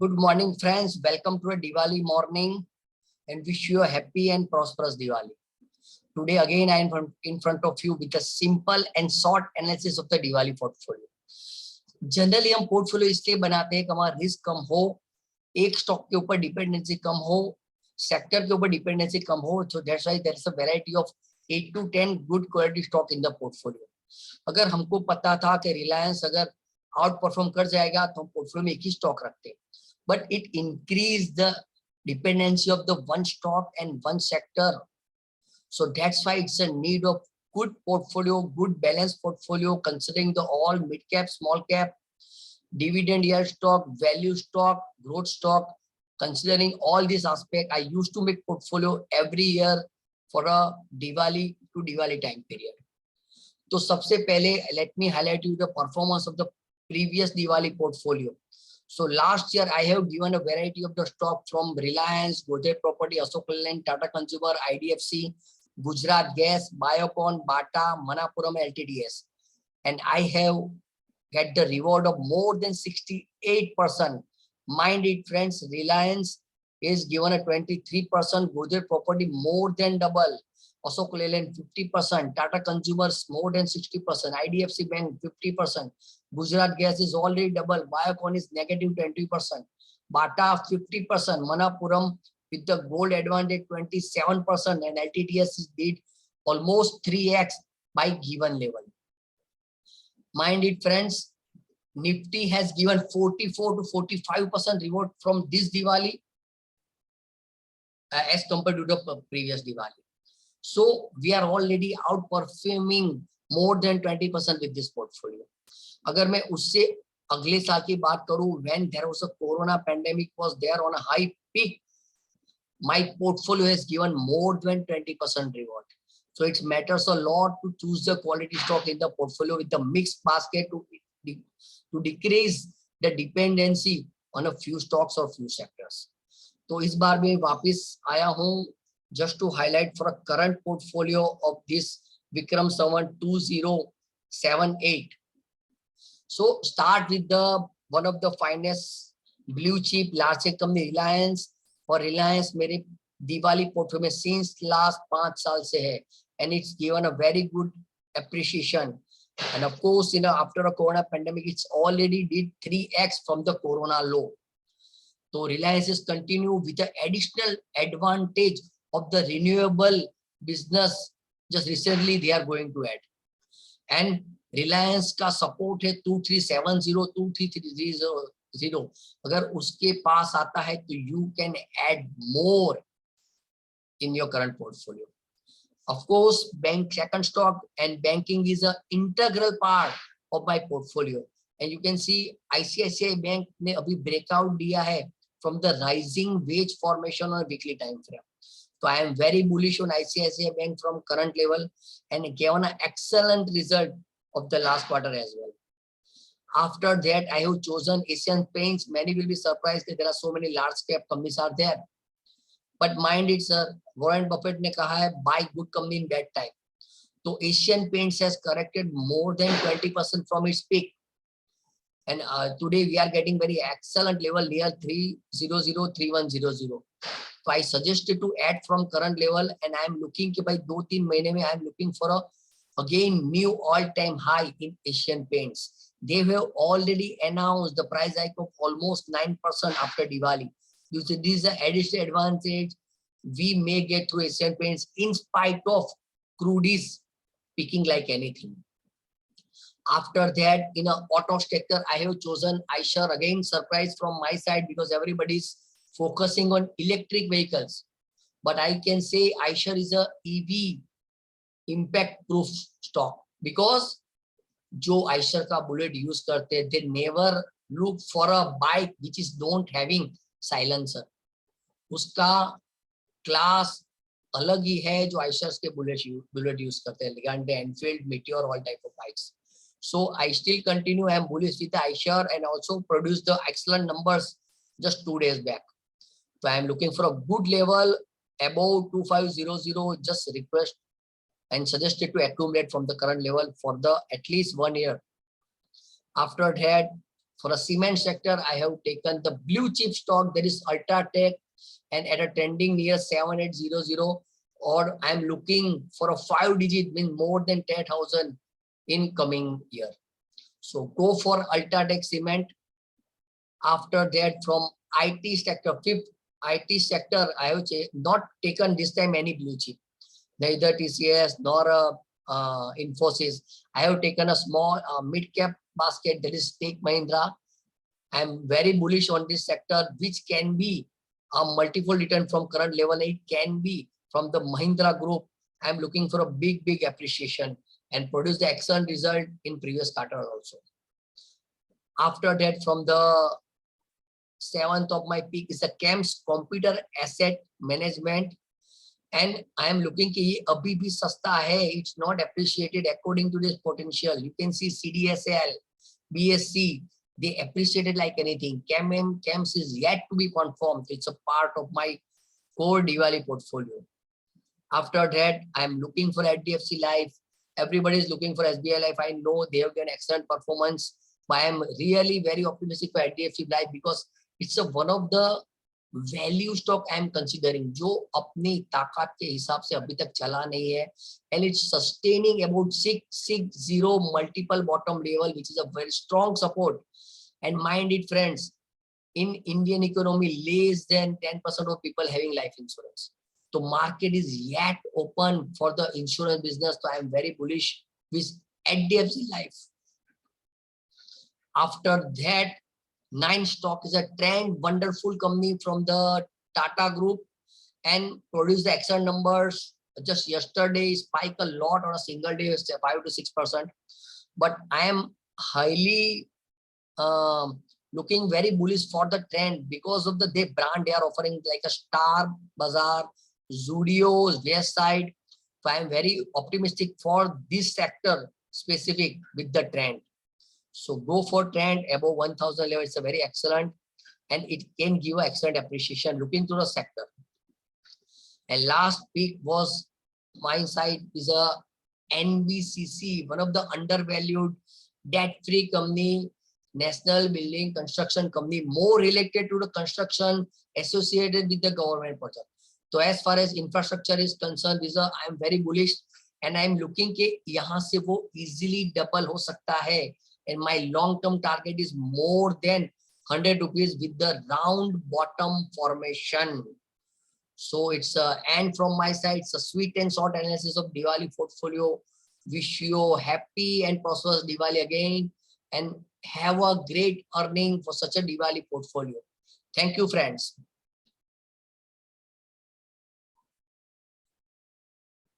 Good morning, friends. Welcome to a Diwali morning and wish you a happy and prosperous Diwali. Today, again, I am in front of you with a simple and short analysis of the Diwali portfolio. Generally हम portfolio इसलिए बनाते हैं कि हमारा risk कम हो, एक stock के ऊपर डिपेंडेंसी कम हो, सेक्टर के ऊपर डिपेंडेंसी कम हो. So that's why there is a variety of 8 to 10 good quality stock in the portfolio. अगर हमको पता था कि रिलायंस अगर आउट परफॉर्म कर जाएगा तो हम पोर्टफोलियो में एक ही स्टॉक रखते हैं, but it increased the dependency of the one stock and one sector. So that's why it's a need of good portfolio, good balanced portfolio, considering the all mid cap, small cap, dividend yield stock, value stock, growth stock. Considering all these aspects, I used to make portfolio every year for a Diwali to Diwali time period. तो सबसे पहले let me highlight you the performance of the previous Diwali portfolio. So last year I have given a variety of the stock from Reliance, Godrej Property, Ashok Leyland, Tata Consumer, IDFC, Gujarat Gas, Biocon, Bata, Manappuram LTDS, and I have get the reward of more than 68%. Mind it, friends, Reliance is given a 23%, Godrej Property more than double, Ashok Leyland 50%, Tata Consumers more than 60%, IDFC Bank 50%, Gujarat Gas is already double, Biocon is negative 20%, Bata 50%, Manappuram with the gold advantage 27%, and LTTS did almost 3x by given level. Mind it, friends, Nifty has given 44 to 45% reward from this Diwali as compared to the previous Diwali. So we are already outperforming more than 20% with this portfolio. अगर मैं उससे अगले साल की बात करूं, when there was a corona pandemic was there on a high peak, my portfolio has given more than 20% reward. So it matters a lot to choose the quality stock in the portfolio with the mixed basket to decrease the dependency on a few stocks or few sectors. तो इस बार मैं वापस आया हूं just to highlight for a current portfolio of this Vikram Samvat 2078. So start with the one of the finest blue chip large cap company Reliance. For Reliance मेरे Diwali portfolio में since last 5 साल से है, and it's given a very good appreciation. And of course, after a corona pandemic, it's already did 3x from the corona low. So Reliance is continue with the additional advantage of the renewable business. Just recently they are going to add, and Reliance का support है 2370, 2330. अगर उसके पास आता है तो you can add more in your current portfolio. Of course, bank second stock and banking is an integral part of my portfolio, and you can see ICICI Bank ने अभी breakout दिया है from the rising wage formation on a weekly time frame. So I am very bullish on ICICI Bank from current level and given an excellent result of the last quarter as well. After that, I have chosen Asian Paints. Many will be surprised that there are so many large cap companies are there. But mind it, sir, Warren Buffett ने कहा है buy good company in bad time. So Asian Paints has corrected more than 20% from its peak. And today we are getting very excellent level near 300, 3100. So I suggested to add from current level, and I am looking कि भाई 2-3 महीने में I am looking for a again new all-time high in Asian Paints. They have already announced the price hike of almost 9% after Diwali. This is an additional advantage we may get through Asian Paints in spite of crude is picking like anything. After that, in an auto sector, I have chosen Eicher. Again, surprise from my side because everybody is focusing on electric vehicles. But I can say Eicher is a EV impact proof stock because जो Eicher का bullet use करते, they never look for a bike which is don't having silencer. उसका class अलग ही है जो Eicher के bullet use करते हैं, Legende, Enfield, Meteor, all type of bikes. So I still continue. I am bullish with the Eicher and also produced the excellent numbers just 2 days back. So I am looking for a good level above 2500. Just request and suggested to accumulate from the current level for the at least 1 year. After that, For a cement sector, I have taken the blue chip stock, that is Ultratech, and at a trending near 7800, or I'm looking for a 5-digit, means more than 10,000 in coming year. So go for Ultratech Cement. After that, from IT sector, fifth IT sector, I have not taken this time any blue chip, neither TCS nor Infosys. I have taken a small mid cap basket, that is Tech Mahindra. I'm very bullish on this sector, which can be a multiple return from current level. It can be from the Mahindra group. I'm looking for a big appreciation and produce the excellent result in previous quarter also. After that, from the seventh of my pick is the CAMS, Computer Asset Management, and I am looking कि ये अभी भी सस्ता है. It's not appreciated according to this potential. You can see CDSL, BSC, they appreciated like anything. CAMS is yet to be confirmed. It's a part of my core Diwali portfolio. After that, I'm looking for HDFC Life. Everybody is looking for SBI Life. I know they have done excellent performance, but I am really very optimistic for HDFC Life because it's one of the value stock I am considering, जो अपनी ताकत के हिसाब से अभी तक चला नहीं है, and it's sustaining about 660 multiple bottom level, which is a very strong support. And mind it, friends, in Indian economy, less than 10% of people having life insurance. The market is yet open for the insurance business, so I am very bullish with HDFC Life. After that, 9 stock is a trend wonderful company from the Tata Group and produce the excellent numbers. Just yesterday spike a lot on a single day, 5 to 6%. But I am highly looking very bullish for the trend because of the brand they are offering, like a Star Bazaar, Zudio, Westside. So I am very optimistic for this sector specific with the trend. So go for trend above 1000 level. It's a very excellent and it can give excellent appreciation looking to the sector. And last pick was my side is a NBCC, one of the undervalued debt-free company, national building construction company, more related to the construction associated with the government project. So as far as infrastructure is concerned, I am very bullish and I am looking कि यहाँ से वो easily double हो सकता है. And my long-term target is more than 100 rupees with the round bottom formation. So it's and from my side, it's a sweet and short analysis of Diwali portfolio. Wish you happy and prosperous Diwali again and have a great earning for such a Diwali portfolio. Thank you, friends.